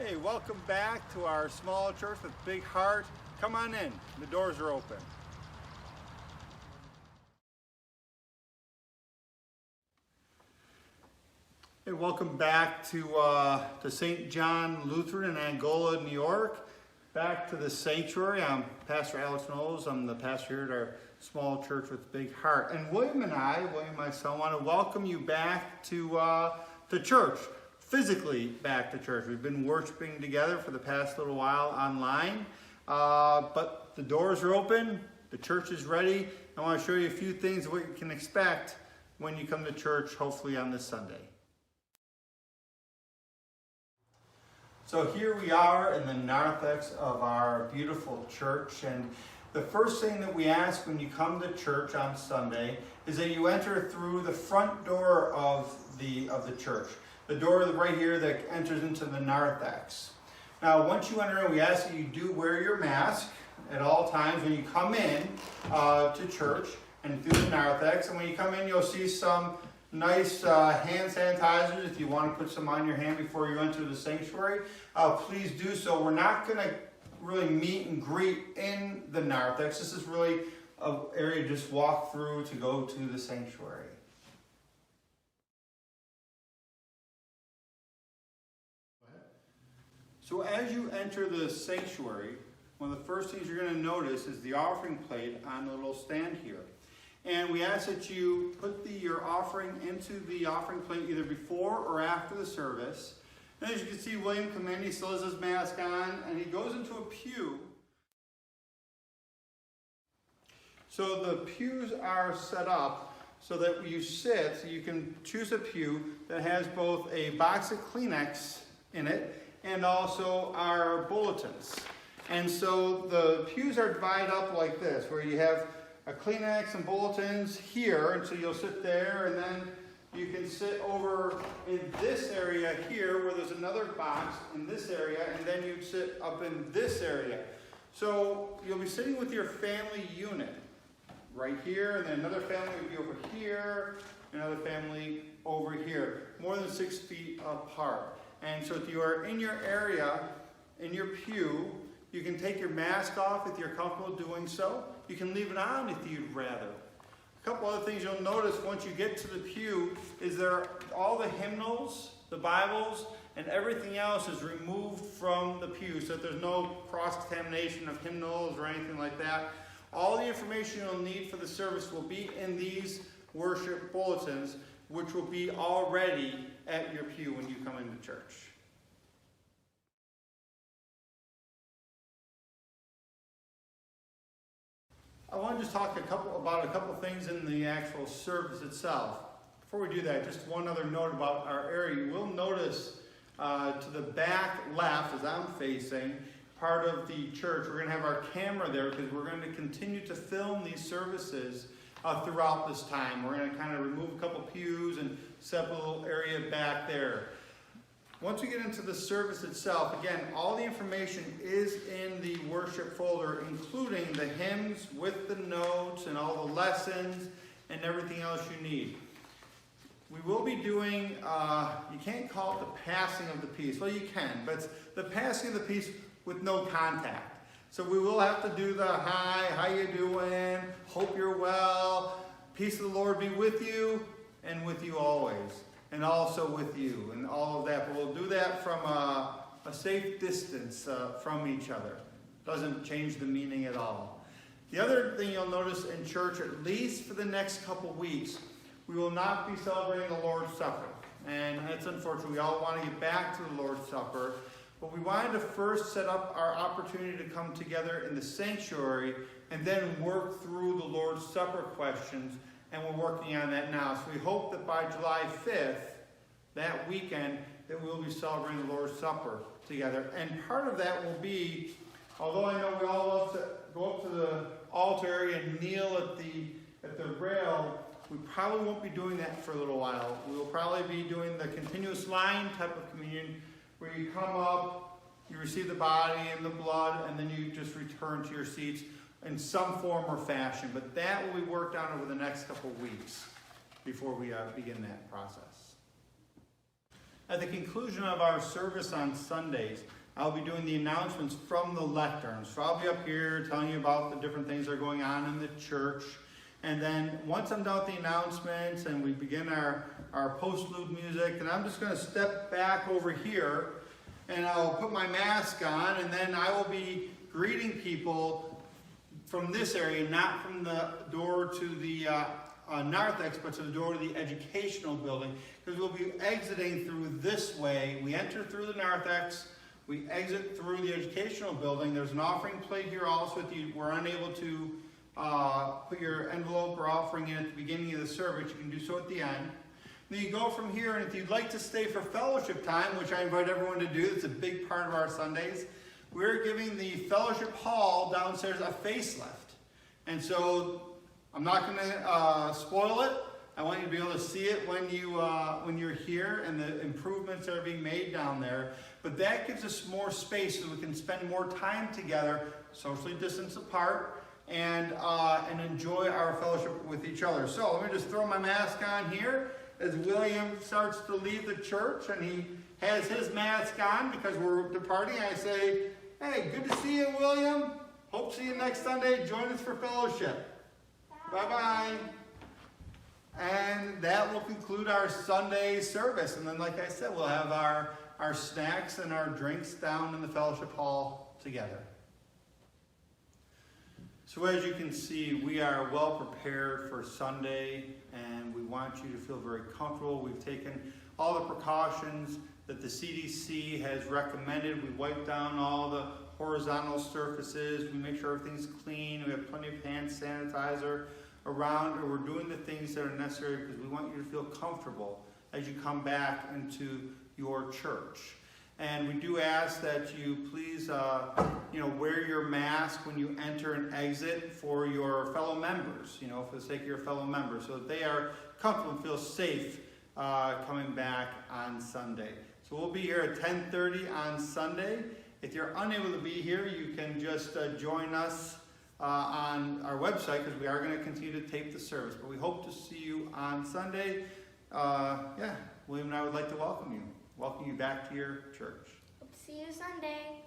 Hey, welcome back to our small church with big heart. Come on in, the doors are open. Hey, welcome back to St. John Lutheran in Angola, New York. Back to the sanctuary. I'm Pastor Alex Knowles. I'm the pastor here at our small church with big heart. And William and my son, want to welcome you back to church. Physically back to church. We've been worshiping together for the past little while online, but the doors are open, the church is ready. I want to show you a few things of what you can expect when you come to church, hopefully on this Sunday. So here we are in the narthex of our beautiful church, and the first thing that we ask when you come to church on Sunday is that you enter through the front door of the church. The door right here that enters into the narthex. Now, once you enter, we ask that you do wear your mask at all times when you come in to church and through the narthex. And when you come in, you'll see some nice hand sanitizers. If you want to put some on your hand before you enter the sanctuary, please do so. We're not going to really meet and greet in the narthex. This is really an area to just walk through to go to the sanctuary. So as you enter the sanctuary, one of the first things you're going to notice is the offering plate on the little stand here. And we ask that you put your offering into the offering plate either before or after the service. And as you can see, William come in, he still has his mask on, and he goes into a pew. So the pews are set up so that you sit, so you can choose a pew that has both a box of Kleenex in it and also our bulletins. And so the pews are divided up like this, where you have a Kleenex and bulletins here, and so you'll sit there, and then you can sit over in this area here, where there's another box in this area, and then you'd sit up in this area. So you'll be sitting with your family unit right here, and then another family would be over here, another family over here, more than 6 feet apart. And so if you are in your area, in your pew, you can take your mask off if you're comfortable doing so. You can leave it on if you'd rather. A couple other things you'll notice once you get to the pew is all the hymnals, the Bibles, and everything else is removed from the pew so that there's no cross-contamination of hymnals or anything like that. All the information you'll need for the service will be in these worship bulletins, which will be already at your pew when you come into church. I want to just talk about a couple things in the actual service itself. Before we do that, just one other note about our area. You will notice to the back left, as I'm facing, part of the church, we're going to have our camera there because we're going to continue to film these services throughout this time. We're going to kind of remove a couple pews and set up a little area back there. Once we get into the service itself, again, all the information is in the worship folder, including the hymns with the notes and all the lessons and everything else you need. We will be doing, you can't call it the passing of the peace. Well, you can, but it's the passing of the peace with no contact. So we will have to do the hi, how you doing, hope you're well, peace of the Lord be with you and with you always, and also with you, and all of that. But we'll do that from a safe distance from each other. Doesn't change the meaning at all. The other thing you'll notice in church, at least for the next couple weeks, we will not be celebrating the Lord's Supper. And it's unfortunate. We all want to get back to the Lord's Supper. But we wanted to first set up our opportunity to come together in the sanctuary and then work through the Lord's Supper questions, and we're working on that now. So we hope that by July 5th, that weekend, that we'll be celebrating the Lord's Supper together. And part of that will be, although I know we all love to go up to the altar area and kneel at the rail, we probably won't be doing that for a little while. We will probably be doing the continuous line type of communion, where you come up, you receive the body and the blood, and then you just return to your seats in some form or fashion. But that will be worked on over the next couple of weeks before we begin that process. At the conclusion of our service on Sundays, I'll be doing the announcements from the lectern. So I'll be up here telling you about the different things that are going on in the church. And then once I'm done with the announcements and we begin our postlude music, then I'm just going to step back over here and I'll put my mask on, and then I will be greeting people from this area, not from the door to the narthex, but to the door to the educational building, because we'll be exiting through this way. We enter through the narthex, we exit through the educational building. There's an offering plate here also if you were unable to put your envelope or offering in at the beginning of the service. You can do so at the end. Then you go from here, and if you'd like to stay for fellowship time, which I invite everyone to do, it's a big part of our Sundays, we're giving the fellowship hall downstairs a facelift. And so I'm not going to spoil it. I want you to be able to see it when you're here, and the improvements that are being made down there. But that gives us more space so we can spend more time together, socially distanced apart, and enjoy our fellowship with each other. So let me just throw my mask on here as William starts to leave the church, and he has his mask on because we're departing. I say, hey, good to see you, William. Hope to see you next Sunday. Join us for fellowship. Bye-bye. And that will conclude our Sunday service. And then, like I said, we'll have our snacks and our drinks down in the fellowship hall together. So as you can see, we are well prepared for Sunday, and we want you to feel very comfortable. We've taken all the precautions that the CDC has recommended. We wipe down all the horizontal surfaces. We make sure everything's clean. We have plenty of hand sanitizer around, and we're doing the things that are necessary because we want you to feel comfortable as you come back into your church. And we do ask that you please wear your mask when you enter and exit for your fellow members, for the sake of your fellow members, so that they are comfortable and feel safe coming back on Sunday. So we'll be here at 10:30 on Sunday. If you're unable to be here, you can just join us on our website, because we are going to continue to tape the service. But we hope to see you on Sunday. William and I would like to welcome you back to your church. Hope to see you Sunday.